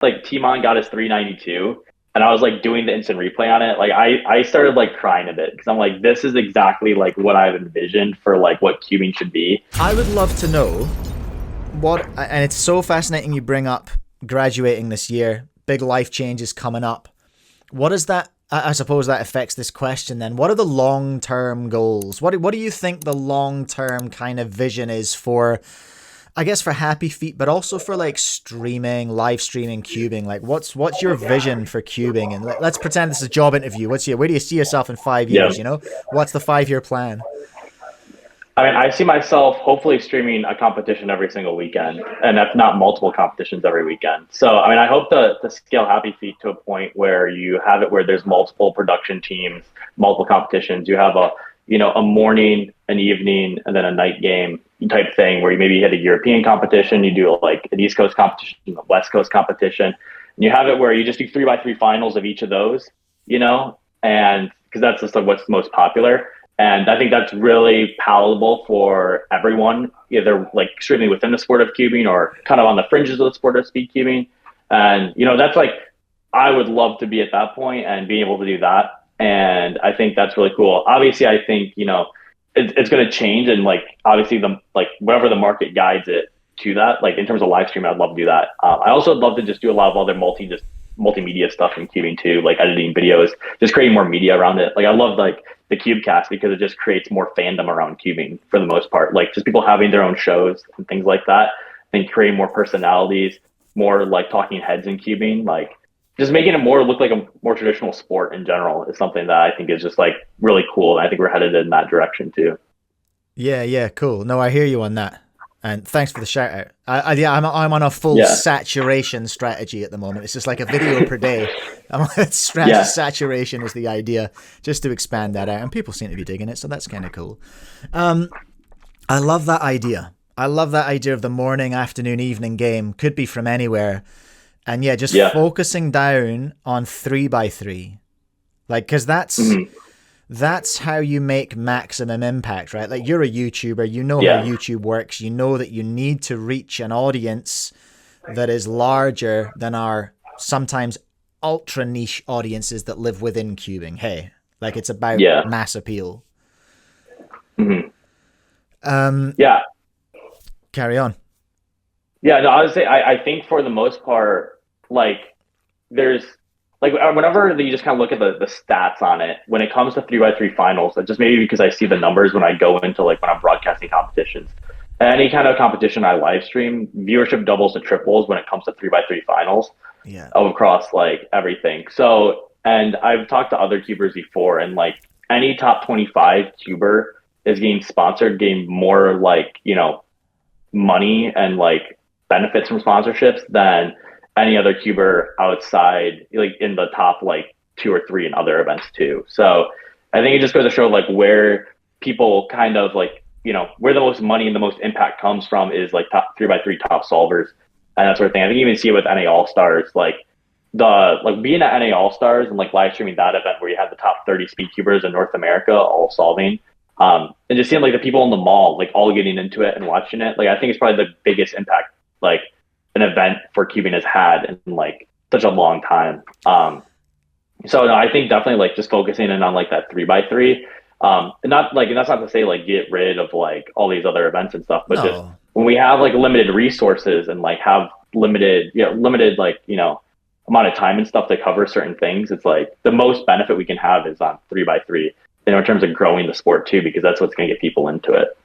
like Timon got his 392 and I was like doing the instant replay on it, like I started like crying a bit because I'm like, this is exactly like what I've envisioned for like what cubing should be. I would love to know what, and it's so fascinating you bring up graduating this year, big life changes coming up. What is that? I suppose that affects this question then. What are the long term goals? What do you think the long term kind of vision is for, I guess, for Happy Feet, but also for like streaming, live streaming, cubing? Like, what's your vision for cubing? And let's pretend this is a job interview. Where do you see yourself in 5 years? Yeah. You know, what's the 5 year plan? I mean, I see myself hopefully streaming a competition every single weekend, and if not multiple competitions every weekend. So, I mean, I hope to scale Happy Feet to a point where you have it where there's multiple production teams, multiple competitions. You have a morning, an evening, and then a night game type thing where you maybe hit a European competition, you do like an East Coast competition, a West Coast competition, and you have it where you just do 3x3 finals of each of those, and because that's just like what's most popular. And I think that's really palatable for everyone, either like extremely within the sport of cubing or kind of on the fringes of the sport of speed cubing. And, that's like, I would love to be at that point and be able to do that. And I think that's really cool. Obviously, I think, it's going to change. And like, obviously whatever the market guides it to that, like in terms of live stream, I'd love to do that. I also would love to just do a lot of other multimedia stuff in cubing too, like editing videos, just creating more media around it. Like I love like the Cubecast because it just creates more fandom around cubing for the most part. Like just people having their own shows and things like that. I think creating more personalities, more like talking heads in cubing, like just making it more look like a more traditional sport in general is something that I think is just like really cool. And I think we're headed in that direction too. Yeah, cool. No, I hear you on that. And thanks for the shout out. I'm on a full Yeah. saturation strategy at the moment. It's just like a video per day. Yeah. Saturation is the idea, just to expand that out, and people seem to be digging it, so that's kind of cool. I love that idea. I love that idea of the morning, afternoon, evening game. Could be from anywhere, and yeah, just focusing down on 3x3, like because that's how you make maximum impact, right? Like you're a YouTuber, you know how YouTube works, you know that you need to reach an audience that is larger than our sometimes ultra niche audiences that live within cubing. Hey, like it's about mass appeal. Mm-hmm. Um, Yeah. Carry on. Yeah, no, I would say I think for the most part, like there's like whenever you just kind of look at the stats on it, when it comes to 3x3 finals, just maybe because I see the numbers when I go into like when I'm broadcasting competitions, any kind of competition I live stream, viewership doubles to triples when it comes to 3x3 finals across like everything. So, and I've talked to other cubers before, and like any top 25 cuber is getting sponsored, getting more like, money and like benefits from sponsorships than any other cuber outside, like in the top like 2 or 3 in other events too. So I think it just goes to show like where people kind of like, where the most money and the most impact comes from is like top 3x3 top solvers and that sort of thing. I think you even see it with NA All Stars, like being at NA All Stars and like live streaming that event where you had the top 30 speed cubers in North America all solving. And just seeing like the people in the mall, like all getting into it and watching it. Like, I think it's probably the biggest impact, like an event for cubing has had in like such a long time. So no, I think definitely like just focusing in on like that 3x3. And not like, and that's not to say like get rid of like all these other events and stuff, but just when we have like limited resources and like have limited like, amount of time and stuff to cover certain things, it's like the most benefit we can have is on 3x3, in terms of growing the sport too, because that's what's going to get people into it.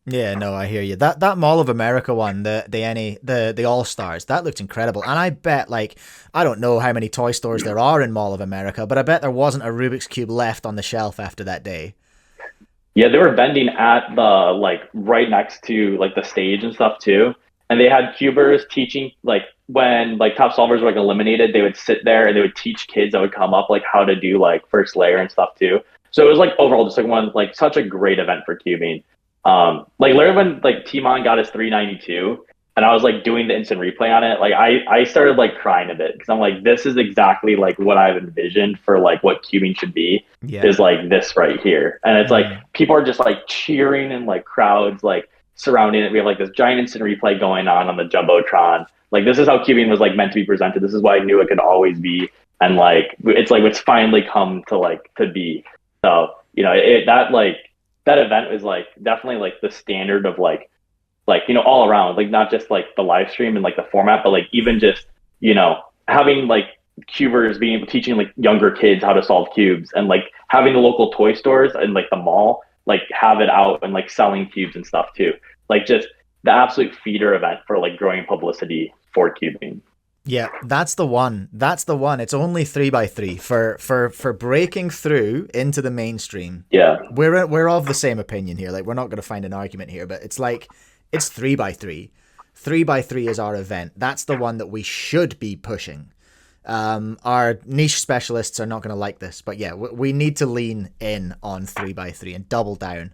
Yeah, no, I hear you. That Mall of America one, the All Stars, that looked incredible. And I bet, like, I don't know how many toy stores there are in Mall of America, but I bet there wasn't a Rubik's Cube left on the shelf after that day. Yeah, they were vending at the like right next to like the stage and stuff too. And they had cubers teaching, like when like top solvers were like eliminated, they would sit there and they would teach kids that would come up like how to do like first layer and stuff too. So it was like overall just like one like such a great event for cubing. Like literally when like Timon got his 392 and I was like doing the instant replay on it, like I started like crying a bit because I'm like, this is exactly like what I've envisioned for like what cubing should be, is like this right here. And it's like people are just like cheering and like crowds like surrounding it. We have like this giant instant replay going on the jumbotron. Like this is how cubing was like meant to be presented. This is why I knew it could always be, and like it's finally come to like to be. So that like that event was like definitely like the standard of like all around, like not just like the live stream and like the format, but like even just having like cubers being able teaching like younger kids how to solve cubes, and like having the local toy stores and like the mall like have it out and like selling cubes and stuff too. Like just the absolute feeder event for like growing publicity for cubing. Yeah, that's the one. That's the one. It's only 3x3 for breaking through into the mainstream. Yeah. We're of the same opinion here. Like we're not going to find an argument here, but it's like it's 3x3. 3x3 is our event. That's the one that we should be pushing. Our niche specialists are not going to like this, but yeah, we need to lean in on 3x3 and double down.